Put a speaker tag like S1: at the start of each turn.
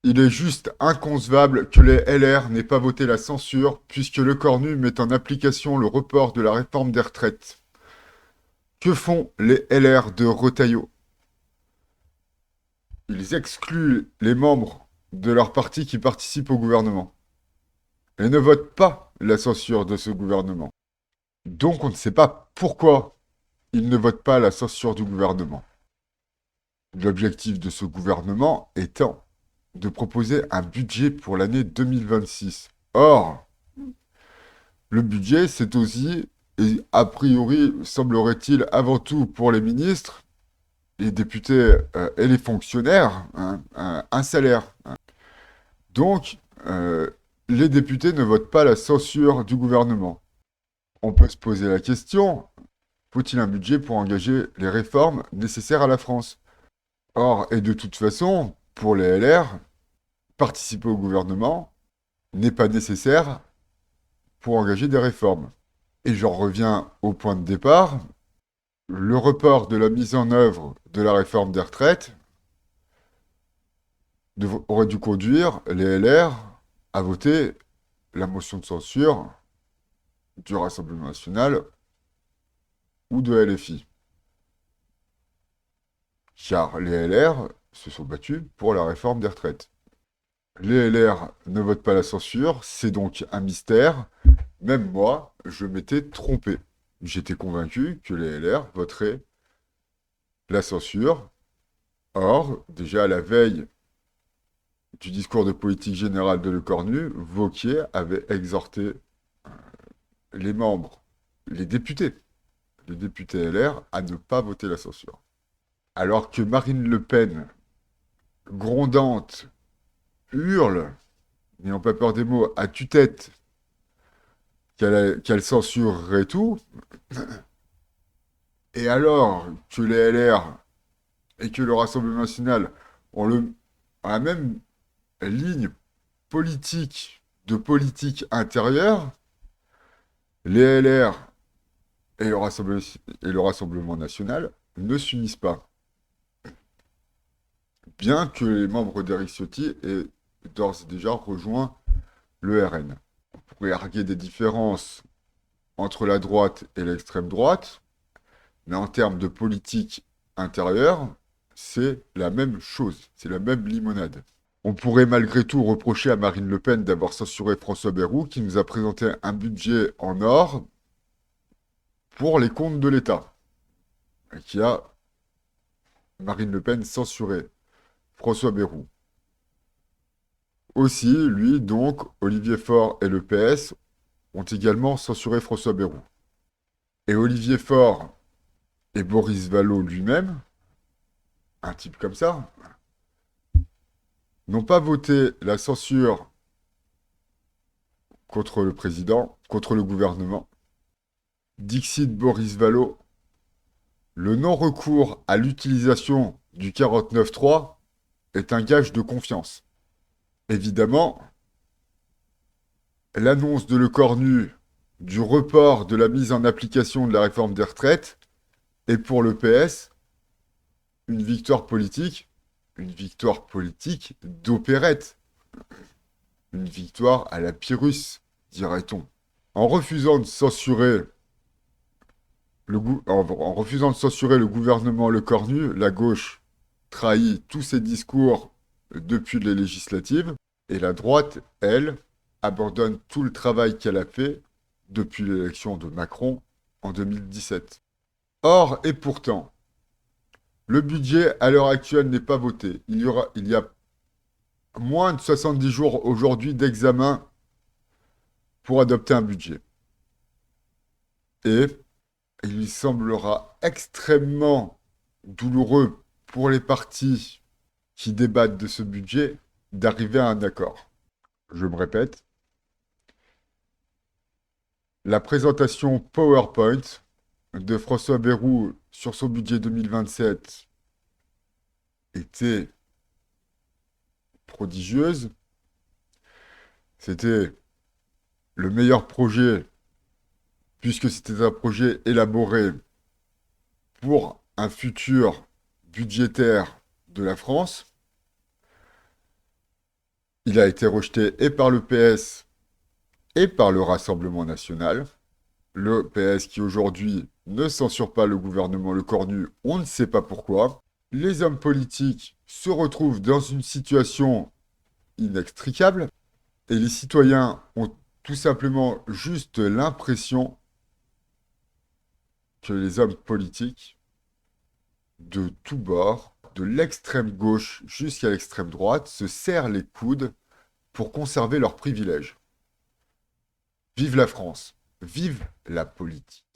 S1: Il est juste inconcevable que les LR n'aient pas voté la censure puisque le Cornu met en application le report de la réforme des retraites. Que font les LR de Retailleau? Ils excluent les membres de leur parti qui participent au gouvernement et ne votent pas la censure de ce gouvernement. Donc on ne sait pas pourquoi ils ne votent pas la censure du gouvernement. L'objectif de ce gouvernement étant de proposer un budget pour l'année 2026. Or, le budget, c'est aussi, et a priori, semblerait-il, avant tout pour les ministres, les députés et les fonctionnaires, hein, un salaire. Donc, les députés ne votent pas la censure du gouvernement. On peut se poser la question, faut-il un budget pour engager les réformes nécessaires à la France? Or, et de toute façon, pour les LR, participer au gouvernement n'est pas nécessaire pour engager des réformes. Et j'en reviens au point de départ, le report de la mise en œuvre de la réforme des retraites aurait dû conduire les LR à voter la motion de censure du Rassemblement national ou de LFI. Car les LR se sont battus pour la réforme des retraites. Les LR ne votent pas la censure, c'est donc un mystère. Même moi, je m'étais trompé. J'étais convaincu que les LR voteraient la censure. Or, déjà à la veille du discours de politique générale de Le Cornu, Wauquiez avait exhorté les membres, les députés LR, à ne pas voter la censure. Alors que Marine Le Pen, grondante, hurle, n'ayant pas peur des mots, à tue-tête, qu'elle censurerait tout, et alors que les LR et que le Rassemblement national ont la même ligne politique de politique intérieure, les LR et le Rassemblement national ne s'unissent pas, bien que les membres d'Eric Ciotti aient d'ores et déjà rejoint le RN. On pourrait arguer des différences entre la droite et l'extrême droite, mais en termes de politique intérieure, c'est la même chose, c'est la même limonade. On pourrait malgré tout reprocher à Marine Le Pen d'avoir censuré François Bayrou, qui nous a présenté un budget en or pour les comptes de l'État, et qui a Marine Le Pen censuré François Bayrou. Aussi, lui, donc, Olivier Faure et le PS ont également censuré François Bayrou. Et Olivier Faure et Boris Vallaud lui-même, un type comme ça, n'ont pas voté la censure contre le président, contre le gouvernement. Dixit Boris Vallaud, le non-recours à l'utilisation du 49.3 est un gage de confiance. Évidemment, l'annonce de Le Cornu du report de la mise en application de la réforme des retraites est pour le PS une victoire politique d'opérette, une victoire à la Pyrrhus, dirait-on. En refusant de censurer en refusant de censurer le gouvernement Le Cornu, la gauche trahit tous ses discours depuis les législatives, et la droite, elle, abandonne tout le travail qu'elle a fait depuis l'élection de Macron en 2017. Or, et pourtant, le budget à l'heure actuelle n'est pas voté. Il y a moins de 70 jours aujourd'hui d'examen pour adopter un budget. Et il semblera extrêmement douloureux pour les partis qui débattent de ce budget d'arriver à un accord. Je me répète, la présentation PowerPoint de François Bayrou sur son budget 2027 était prodigieuse. C'était le meilleur projet, puisque c'était un projet élaboré pour un futur budgétaire de la France. Il a été rejeté et par le PS et par le Rassemblement national. Le PS qui aujourd'hui ne censure pas le gouvernement Le Cornu, on ne sait pas pourquoi. Les hommes politiques se retrouvent dans une situation inextricable et les citoyens ont tout simplement juste l'impression que les hommes politiques de tous bords, de l'extrême gauche jusqu'à l'extrême droite, se serrent les coudes pour conserver leurs privilèges. Vive la France, vive la politique.